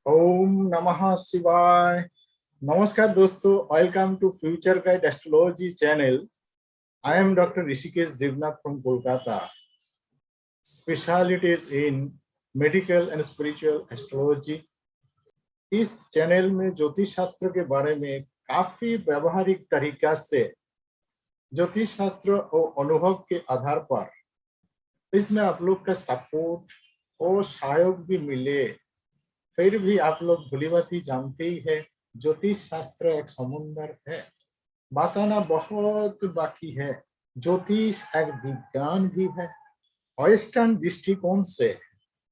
ओम नमः शिवाय। नमस्कार दोस्तों, welcome to future guide astrology channel. I am doctor Rishikesh Devnath from Kolkata. Specialities in medical and spiritual astrology. इस channel में ज्योतिष शास्त्र के बारे में काफी व्यवहारिक तरीका से ज्योतिष शास्त्र और अनुभव के आधार पर इसमें आप लोग का सपोर्ट और सहयोग भी मिले। फिर भी आप लोग भलीभांति जानते ही है, ज्योतिष शास्त्र एक समुंदर है, बताना बहुत बाकी है। ज्योतिष एक विज्ञान भी है। वेस्टर्न दृष्टिकोण से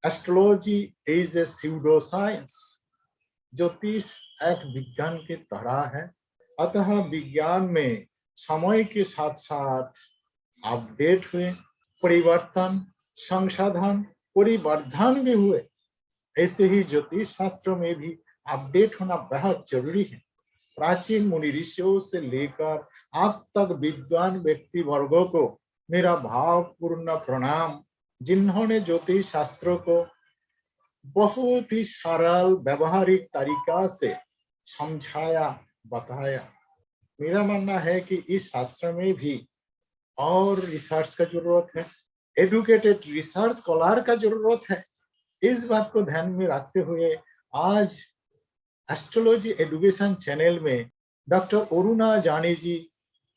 astrology is a pseudo science. ज्योतिष एक विज्ञान की तरह है। अतः विज्ञान में समय के साथ साथ अपडेट हुए, परिवर्तन, संशोधन, परिवर्धन भी हुए। ऐसे ही ज्योतिष शास्त्र में भी अपडेट होना बहुत जरूरी है। प्राचीन मुनि ऋषियों से लेकर आप तक विद्वान व्यक्ति वर्गों को मेरा भावपूर्ण प्रणाम, जिन्होंने ज्योतिष शास्त्र को बहुत ही सरल व्यवहारिक तरीका से समझाया, बताया। मेरा मानना है कि इस शास्त्र में भी और रिसर्च का जरूरत है, एडुकेटेड रिसर्च स्कॉलर का जरूरत है। इस बात को ध्यान में रखते हुए आज एस्ट्रोलॉजी एडुकेशन चैनल में डॉक्टर अरुणा जानी जी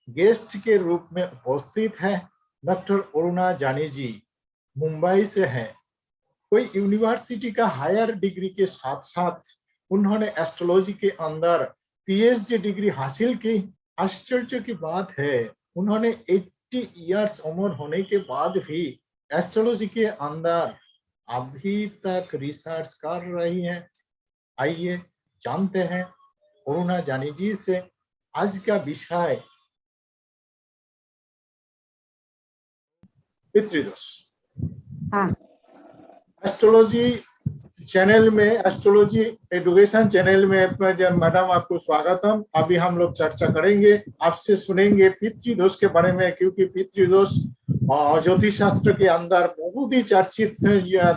गेस्ट के रूप में उपस्थित है। डॉक्टर अरुणा जानी जी मुंबई से हैं। कोई यूनिवर्सिटी का हायर डिग्री के साथ साथ उन्होंने एस्ट्रोलॉजी के अंदर पीएचडी डिग्री हासिल की। आश्चर्य की बात है, उन्होंने 80 इयर्स उम्र होने के बाद भी एस्ट्रोलॉजी के अंदर अभी तक रिसर्च कर रही हैं। आइए जानते हैं अरुणा जानी जी से। आज का विषय पितृदोष। हाँ, एस्ट्रोलॉजी चैनल में, एस्ट्रोलॉजी एडुकेशन चैनल में मैडम आपको स्वागतम। अभी हम लोग चर्चा करेंगे, आपसे सुनेंगे पितृदोष के बारे में, क्योंकि पितृदोष ज्योतिष शास्त्र के अंदर बहुत ही चर्चित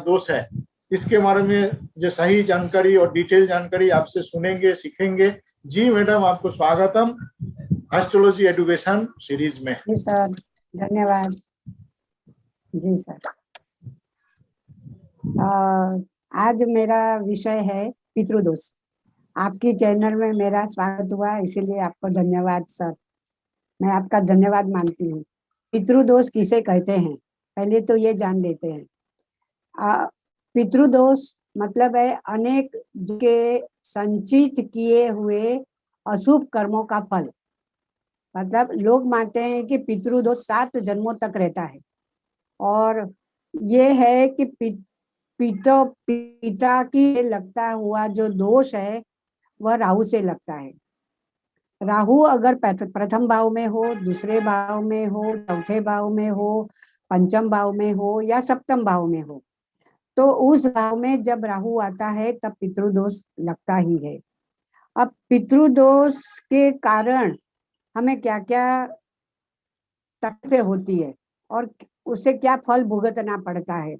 दोष है। इसके बारे में जो सही जानकारी और डिटेल जानकारी आपसे सुनेंगे, सीखेंगे। जी मैडम, आपको स्वागतम एस्ट्रोलॉजी एडुकेशन सीरीज में। जी सर, धन्यवाद। जी सर, आज मेरा विषय है पितृदोष। आपकी चैनल में मेरा स्वागत हुआ, इसीलिए आपको धन्यवाद सर। मैं आपका धन्यवाद मानती हूँ। पितृदोष किसे कहते हैं, पहले तो ये जान लेते हैं। पितृदोष मतलब है अनेक के संचित किए हुए अशुभ कर्मों का फल। मतलब लोग मानते हैं कि पितृदोष 7 जन्मों तक रहता है, और ये है कि पिता की लगता हुआ जो दोष है वह राहु से लगता है। राहु अगर प्रथम भाव में हो, दूसरे भाव में हो, चौथे भाव में हो, पंचम भाव में हो या सप्तम भाव में हो, तो उस भाव में जब राहु आता है तब पितृदोष लगता ही है। अब पितृदोष के कारण हमें क्या क्या तकलीफें होती है और उससे क्या फल भुगतना पड़ता है।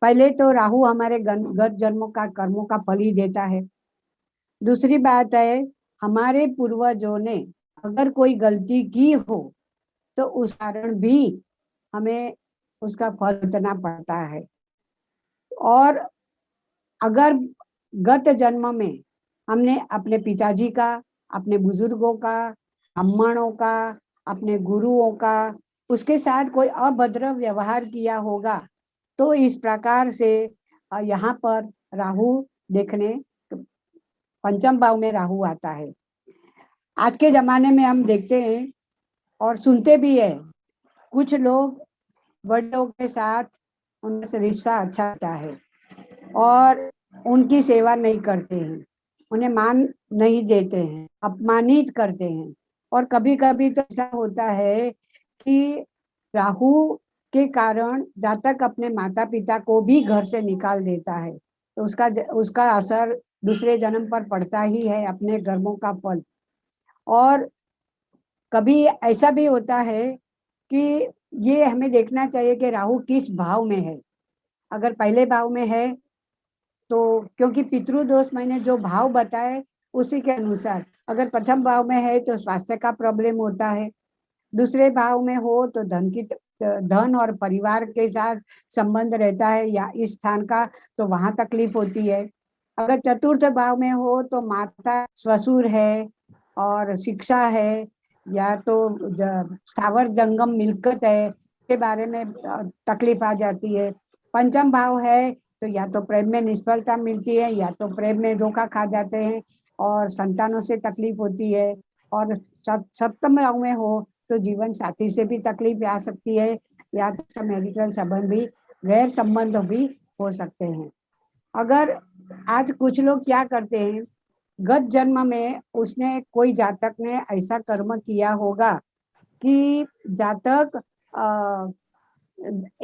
पहले तो राहु हमारे गत जन्मों का कर्मों का फल ही देता है। दूसरी बात है, हमारे पूर्वजों ने अगर कोई गलती की हो तो उस कारण भी हमें उसका फल भुगतना पड़ता है। और अगर गत जन्म में हमने अपने पिताजी का, अपने बुजुर्गों का, ब्राह्मणों का, अपने गुरुओं का, उसके साथ कोई अभद्र व्यवहार किया होगा, तो इस प्रकार से यहाँ पर राहु देखने, पंचम भाव में राहु आता है। आज के जमाने में हम देखते हैं और सुनते भी है, कुछ लोग बड़ों के साथ उनसे रिश्ता अच्छा होता है और उनकी सेवा नहीं करते हैं, उन्हें मान नहीं देते हैं, अपमानित करते हैं। और कभी कभी तो ऐसा होता है कि राहु के कारण जातक अपने माता पिता को भी घर से निकाल देता है, तो उसका असर दूसरे जन्म पर पड़ता ही है, अपने कर्मों का फल। और कभी ऐसा भी होता है कि ये हमें देखना चाहिए कि राहु किस भाव में है। अगर पहले भाव में है तो क्योंकि पितृदोष मैंने जो भाव बताए उसी के अनुसार, अगर प्रथम भाव में है तो स्वास्थ्य का प्रॉब्लम होता है, दूसरे भाव में हो तो धन और परिवार के साथ संबंध रहता है या इस स्थान का, तो वहां तकलीफ होती है। अगर चतुर्थ भाव में हो तो माता ससुर है और शिक्षा है, या तो स्थावर जंगम मिल्कत है के बारे में तकलीफ आ जाती है। पंचम भाव है तो या तो प्रेम में निष्फलता मिलती है, या तो प्रेम में धोखा खा जाते हैं और संतानों से तकलीफ होती है। और सप्तम भाव में हो तो जीवन साथी से भी तकलीफ आ सकती है, या तो मैरिटल संबंध भी, गैर संबंध भी हो सकते हैं। अगर आज कुछ लोग क्या करते हैं, गत जन्म में उसने कोई जातक ने ऐसा कर्म किया होगा कि जातक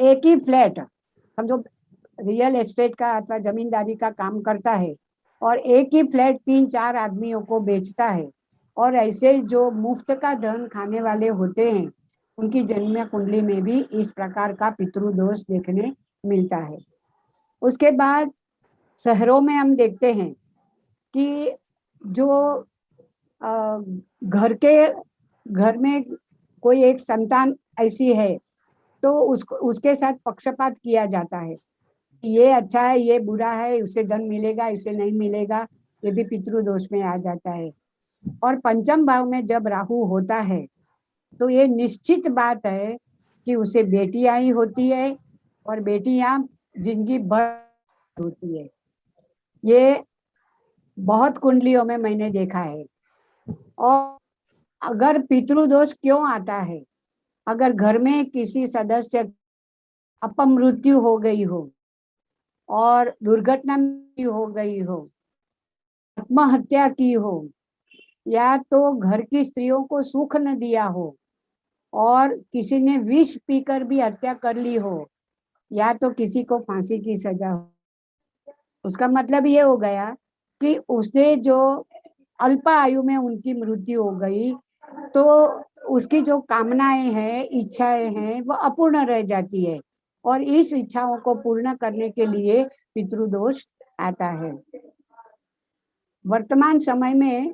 एक ही फ्लैट, समझो रियल एस्टेट का अथवा जमींदारी का काम करता है और एक ही फ्लैट 3-4 आदमियों को बेचता है, और ऐसे जो मुफ्त का धन खाने वाले होते हैं उनकी जन्म कुंडली में भी इस प्रकार का पितृदोष देखने मिलता है। उसके बाद शहरों में हम देखते हैं कि जो घर में कोई एक संतान ऐसी है तो उसके साथ पक्षपात किया जाता है, ये अच्छा है, ये बुरा है, उसे धन मिलेगा, इसे नहीं मिलेगा, ये भी पितृदोष में आ जाता है। और पंचम भाव में जब राहु होता है तो ये निश्चित बात है कि उसे बेटियां ही होती है, और बेटियां जिंदगी भर होती है। ये बहुत कुंडलियों में मैंने देखा है। और अगर पितृदोष क्यों आता है, अगर घर में किसी सदस्य अपमृत्यु हो गई हो और दुर्घटना हो गई हो, आत्महत्या की हो, या तो घर की स्त्रियों को सुख न दिया हो और किसी ने विष पीकर भी हत्या कर ली हो, या तो किसी को फांसी की सजा हो, उसका मतलब ये हो गया कि उसने जो अल्प आयु में उनकी मृत्यु हो गई, तो उसकी जो कामनाएं हैं, इच्छाएं हैं, वो अपूर्ण रह जाती है, और इस इच्छाओं को पूर्ण करने के लिए पितृदोष आता है। वर्तमान समय में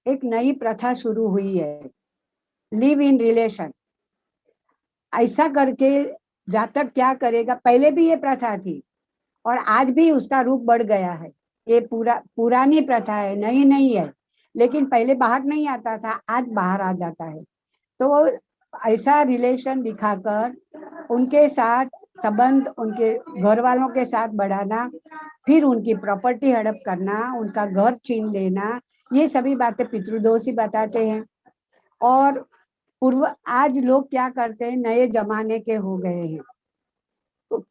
एक नई प्रथा शुरू हुई है, लिव इन रिलेशन। ऐसा करके जातक क्या करेगा, पहले भी ये प्रथा थी और आज भी उसका रूप बढ़ गया है। ये पुरानी प्रथा है, नई नहीं है, लेकिन पहले बाहर नहीं आता था, आज बाहर आ जाता है। तो ऐसा रिलेशन दिखाकर उनके साथ संबंध, उनके घर वालों के साथ बढ़ाना, फिर उनकी प्रॉपर्टी हड़प करना, उनका घर छीन लेना, ये सभी बातें पितृदोष ही बताते हैं। और आज लोग क्या करते हैं, नए जमाने के हो गए हैं। तो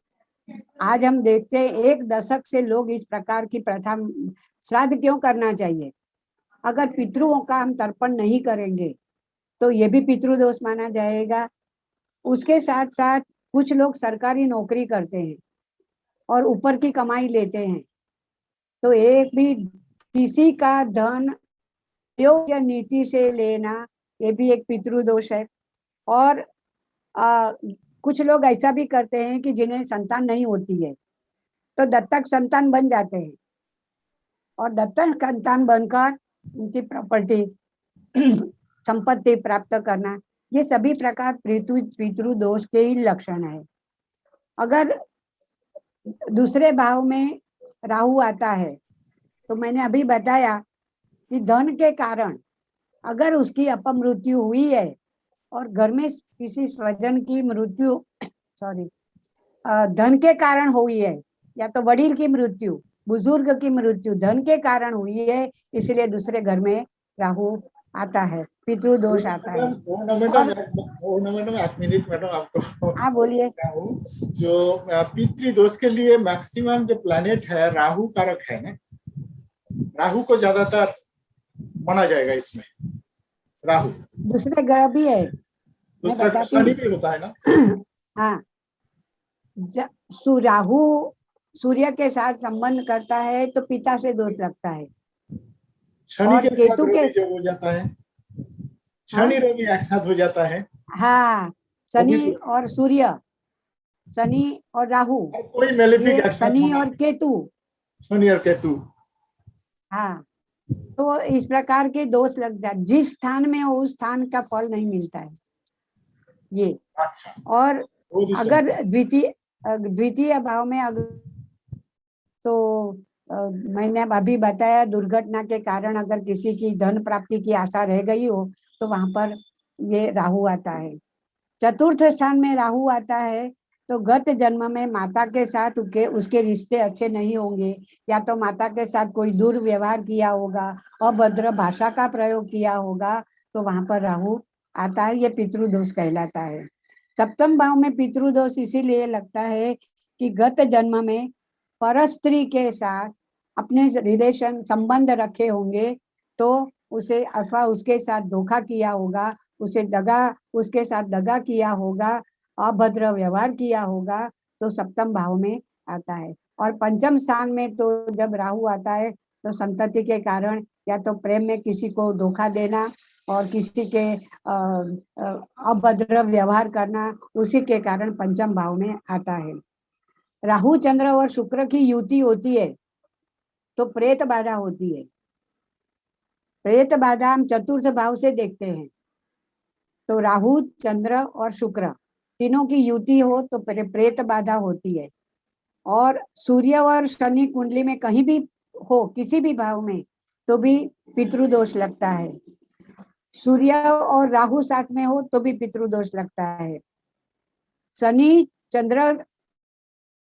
आज हम देखते हैं 1 दशक से लोग इस प्रकार की प्रथा, श्राद्ध क्यों करना चाहिए, अगर पितृओं का हम तर्पण नहीं करेंगे तो ये भी पितृदोष माना जाएगा। उसके साथ साथ कुछ लोग सरकारी नौकरी करते हैं और ऊपर की कमाई लेते हैं, तो एक भी किसी का धन योग्य नीति से लेना, ये भी एक पितृदोष है। और कुछ लोग ऐसा भी करते हैं कि जिन्हें संतान नहीं होती है तो दत्तक संतान बन जाते हैं, और दत्तक संतान बनकर उनकी प्रॉपर्टी संपत्ति प्राप्त करना, ये सभी प्रकार पितृदोष के ही लक्षण है। अगर दूसरे भाव में राहु आता है तो मैंने अभी बताया कि धन के कारण अगर उसकी अपमृत्यु हुई है और घर में किसी स्वजन की मृत्यु धन के कारण हुई है, या तो वडील की मृत्यु, बुजुर्ग की मृत्यु धन के कारण हुई है, इसलिए दूसरे घर में राहु आता है, पितृदोष आता है। मैडम 1 मिनट मैडम, आपको हाँ बोलिए। जो पितृदोष के लिए मैक्सिमम जो प्लैनेट है राहु कारक है ना, राहु को ज्यादातर माना जाएगा इसमें। राहु दूसरे ग्रह भी है, दूसरा शनि भी होता है ना। हाँ, राहु सूर्य के साथ संबंध करता है तो पिता से दोष लगता है, शनि के केतु के जो हो जाता है, शनि रवि एक साथ हो जाता है। हाँ, शनि और सूर्य, शनि और राहु, कोई मेलेफिक शनि और केतु, शनि और केतु। हाँ, तो इस प्रकार के दोष लग जाए, जिस स्थान में हो उस स्थान का फल नहीं मिलता है ये। अच्छा, और वो भी अगर सुनिए। द्वितीय भाव में अगर, तो मैंने अभी बताया दुर्घटना के कारण अगर किसी की धन प्राप्ति की आशा रह गई हो तो वहां पर ये राहु आता है। चतुर्थ स्थान में राहु आता है तो गत जन्म में माता के साथ उसके रिश्ते अच्छे नहीं होंगे, या तो माता के साथ कोई दुर्व्यवहार किया होगा, अभद्र भाषा का प्रयोग किया होगा, तो वहां पर राहु आता है, ये पितृदोष कहलाता है। सप्तम भाव में पितृदोष इसीलिए लगता है कि गत जन्म में परस्त्री के साथ अपने रिलेशन संबंध रखे होंगे, तो उसे अथवा उसके साथ धोखा किया होगा, उसके साथ दगा किया होगा, अभद्र व्यवहार किया होगा, तो सप्तम भाव में आता है। और पंचम स्थान में तो जब राहु आता है तो संतति के कारण या तो प्रेम में किसी को धोखा देना और किसी के अभद्र व्यवहार करना, उसी के कारण पंचम भाव में आता है। राहु चंद्र और शुक्र की युति होती है तो प्रेत बाधा होती है। प्रेत बाधा हम चतुर्थ भाव से देखते हैं, तो राहु चंद्र और शुक्र तीनों की युति हो तो प्रेत बाधा होती है। और सूर्य और शनि कुंडली में कहीं भी हो, किसी भी भाव में, तो भी पितृदोष लगता है। सूर्य और राहु साथ में हो तो भी पितृदोष लगता है। शनि चंद्र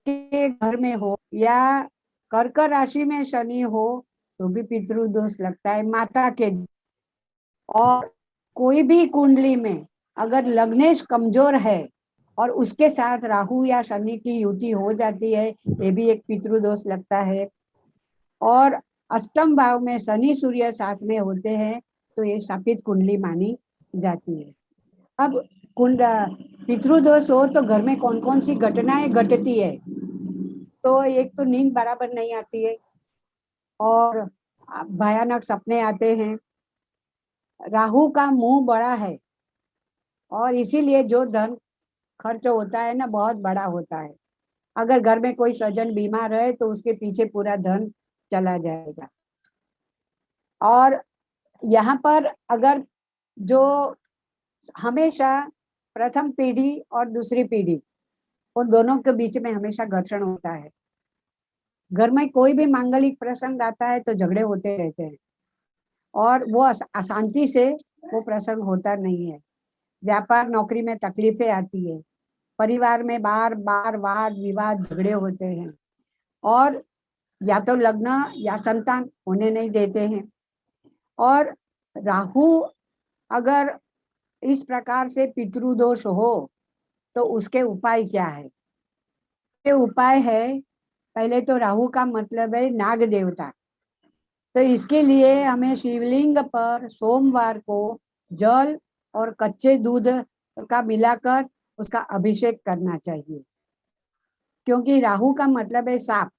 के घर में हो या कर्क राशि में शनि हो तो भी पितृदोष लगता है माता के। और कोई भी कुंडली में अगर लग्नेश कमजोर है और उसके साथ राहु या शनि की युति हो जाती है, ये भी एक पितृदोष लगता है। और अष्टम भाव में शनि सूर्य साथ में होते हैं तो ये शापित कुंडली मानी जाती है। अब पितृदोष हो तो घर में कौन कौन सी घटनाएं घटती है, तो एक तो नींद बराबर नहीं आती है और भयानक सपने आते हैं। राहु का मुंह बड़ा है और इसीलिए जो धन खर्च होता है ना बहुत बड़ा होता है। अगर घर में कोई स्वजन बीमार है तो उसके पीछे पूरा धन चला जाएगा। और यहाँ पर अगर जो हमेशा प्रथम पीढ़ी और दूसरी पीढ़ी, उन दोनों के बीच में हमेशा घर्षण होता है। घर में कोई भी मांगलिक प्रसंग आता है तो झगड़े होते रहते हैं और वो अशांति से वो प्रसंग होता नहीं है। व्यापार नौकरी में तकलीफें आती है, परिवार में बार बार वाद विवाद झगड़े होते हैं और या तो लग्न या संतान होने नहीं देते हैं। और राहु अगर इस प्रकार से पितृदोष हो तो उसके उपाय क्या है? ये उपाय है, पहले तो राहु का मतलब है नाग देवता, तो इसके लिए हमें शिवलिंग पर सोमवार को जल और कच्चे दूध का मिलाकर उसका अभिषेक करना चाहिए, क्योंकि राहु का मतलब है सांप।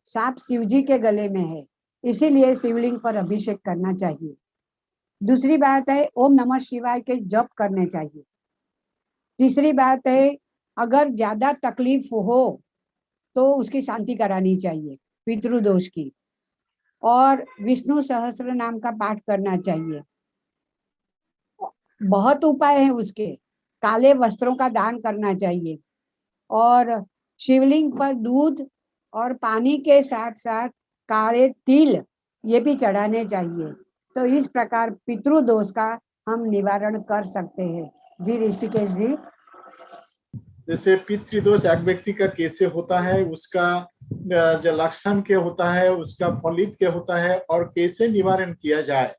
सांप शिव जी के गले में है, इसीलिए शिवलिंग पर अभिषेक करना चाहिए। दूसरी बात है ओम नमः शिवाय के जप करने चाहिए। तीसरी बात है अगर ज्यादा तकलीफ हो तो उसकी शांति करानी चाहिए पितृदोष की, और विष्णु सहस्त्र नाम का पाठ करना चाहिए। बहुत उपाय है उसके, काले वस्त्रों का दान करना चाहिए और शिवलिंग पर दूध और पानी के साथ साथ काले तिल ये भी चढ़ाने चाहिए। तो इस प्रकार पितृदोष का हम निवारण कर सकते हैं। जी ऋषिकेश जी। जैसे पितृदोष एक व्यक्ति का कैसे होता है, उसका जो लक्षण क्या होता है, उसका फलित क्या होता है और कैसे निवारण किया जाए,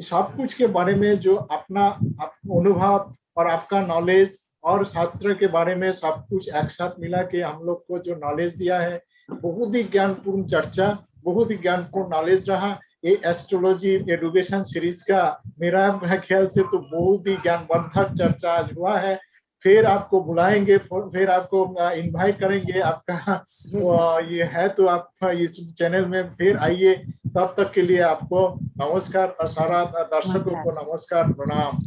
सब कुछ के बारे में जो अपना अनुभव और आपका नॉलेज और शास्त्र के बारे में सब कुछ एक साथ मिला के हम लोग को जो नॉलेज दिया है, बहुत ही ज्ञानपूर्ण चर्चा, बहुत ही ज्ञानपूर्ण नॉलेज रहा। ये एस्ट्रोलॉजी एडुकेशन सीरीज का मेरा ख्याल से तो बहुत ही ज्ञानवर्धक चर्चा आज हुआ है। फिर आपको बुलाएंगे, फिर आपको इनवाइट करेंगे, आपका ये है तो आप इस चैनल में फिर आइए। तब तक के लिए आपको नमस्कार और सारा दर्शकों को नमस्कार, प्रणाम।